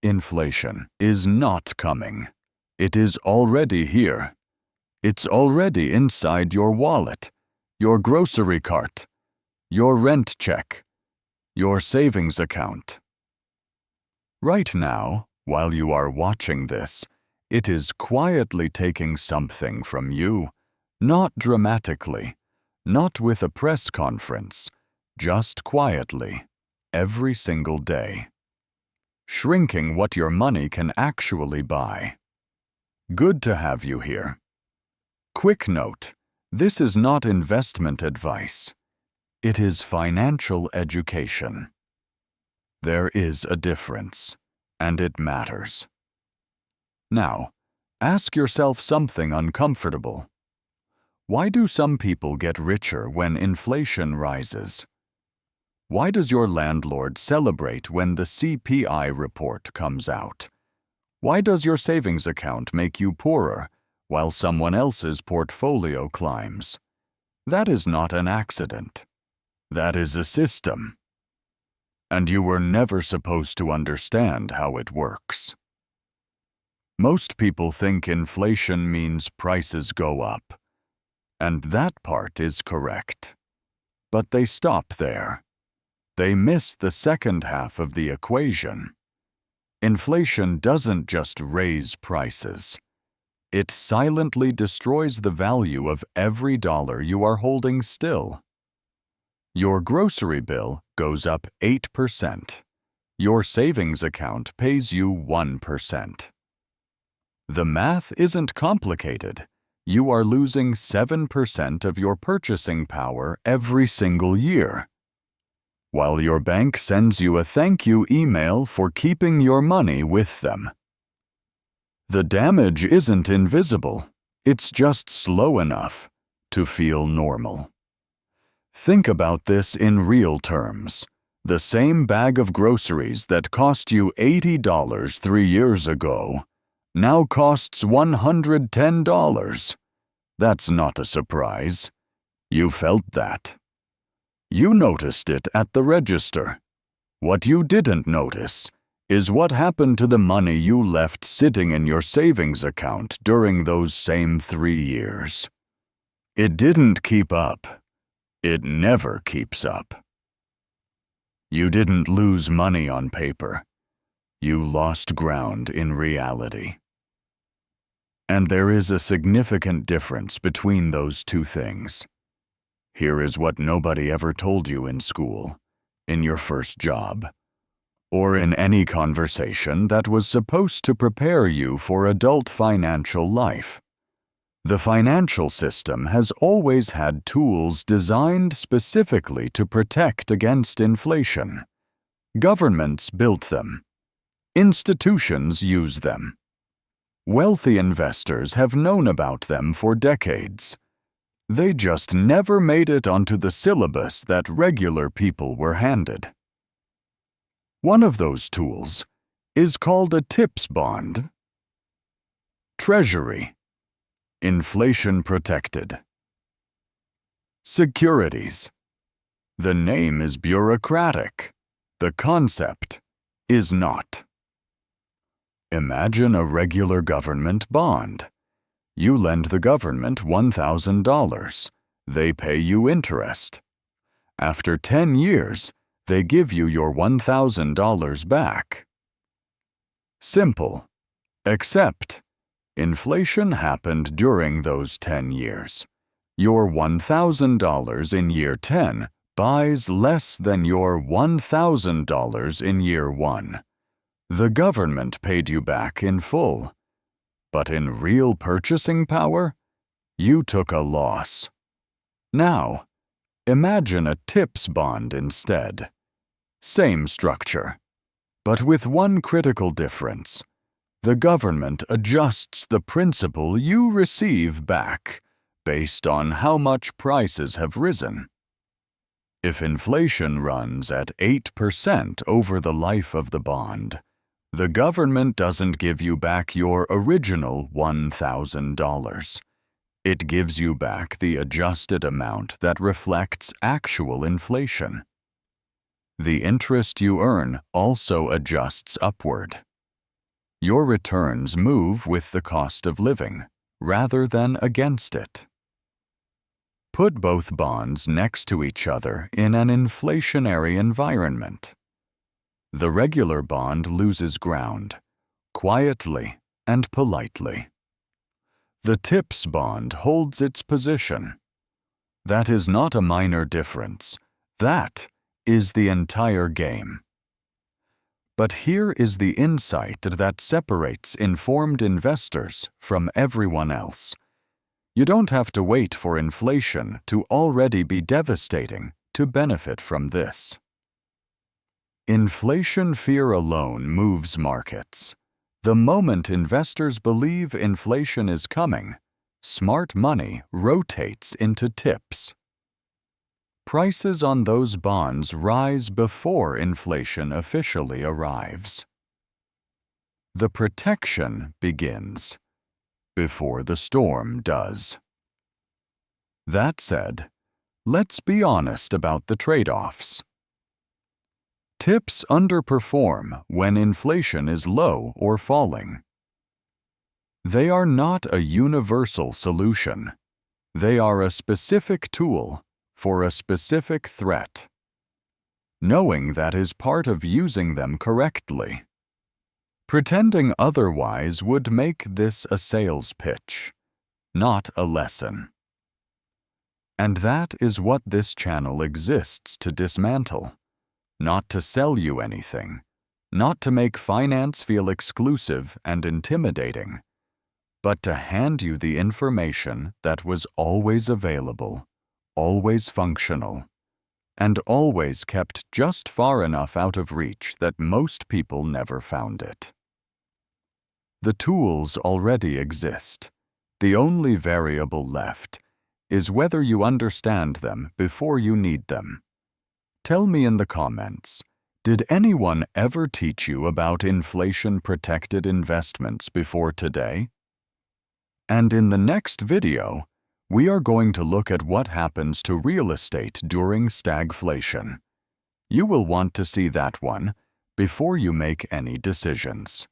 Inflation is not coming. It is already here. It's already inside your wallet, your grocery cart, your rent check, your savings account. Right now, while you are watching this, it is quietly taking something from you, not dramatically, not with a press conference, just quietly, every single day. Shrinking what your money can actually buy. Good to have you here. Quick note, this is not investment advice. It is financial education. There is a difference, and it matters. Now, ask yourself something uncomfortable. Why do some people get richer when inflation rises? Why does your landlord celebrate when the CPI report comes out? Why does your savings account make you poorer while someone else's portfolio climbs? That is not an accident. That is a system. And you were never supposed to understand how it works. Most people think inflation means prices go up. And that part is correct. But they stop there. They miss the second half of the equation. Inflation doesn't just raise prices. It silently destroys the value of every dollar you are holding still. Your grocery bill goes up 8%. Your savings account pays you 1%. The math isn't complicated. You are losing 7% of your purchasing power every single year, while your bank sends you a thank you email for keeping your money with them. The damage isn't invisible. It's just slow enough to feel normal. Think about this in real terms. The same bag of groceries that cost you $80 3 years ago now costs $110. That's not a surprise. You felt that. You noticed it at the register. What you didn't notice is what happened to the money you left sitting in your savings account during those same 3 years. It didn't keep up. It never keeps up. You didn't lose money on paper. You lost ground in reality. And there is a significant difference between those two things. Here is what nobody ever told you in school, in your first job, or in any conversation that was supposed to prepare you for adult financial life. The financial system has always had tools designed specifically to protect against inflation. Governments built them. Institutions use them. Wealthy investors have known about them for decades. They just never made it onto the syllabus that regular people were handed. One of those tools is called a TIPS bond. Treasury. Inflation protected. Securities. The name is bureaucratic. The concept is not. Imagine a regular government bond. You lend the government $1,000. They pay you interest. After 10 years, they give you your $1,000 back. Simple. Except, inflation happened during those 10 years. Your $1,000 in year 10 buys less than your $1,000 in year 1. The government paid you back in full. But in real purchasing power, you took a loss. Now, imagine a TIPS bond instead. Same structure, but with one critical difference. The government adjusts the principal you receive back based on how much prices have risen. If inflation runs at 8% over the life of the bond, the government doesn't give you back your original $1,000. It gives you back the adjusted amount that reflects actual inflation. The interest you earn also adjusts upward. Your returns move with the cost of living, rather than against it. Put both bonds next to each other in an inflationary environment. The regular bond loses ground, quietly and politely. The TIPS bond holds its position. That is not a minor difference. That is the entire game. But here is the insight that separates informed investors from everyone else. You don't have to wait for inflation to already be devastating to benefit from this. Inflation fear alone moves markets. The moment investors believe inflation is coming, smart money rotates into TIPS. Prices on those bonds rise before inflation officially arrives. The protection begins before the storm does. That said, let's be honest about the trade-offs. TIPS underperform when inflation is low or falling. They are not a universal solution. They are a specific tool for a specific threat. Knowing that is part of using them correctly. Pretending otherwise would make this a sales pitch, not a lesson. And that is what this channel exists to dismantle. Not to sell you anything, not to make finance feel exclusive and intimidating, but to hand you the information that was always available, always functional, and always kept just far enough out of reach that most people never found it. The tools already exist. The only variable left is whether you understand them before you need them. Tell me in the comments, did anyone ever teach you about inflation-protected investments before today? And in the next video, we are going to look at what happens to real estate during stagflation. You will want to see that one before you make any decisions.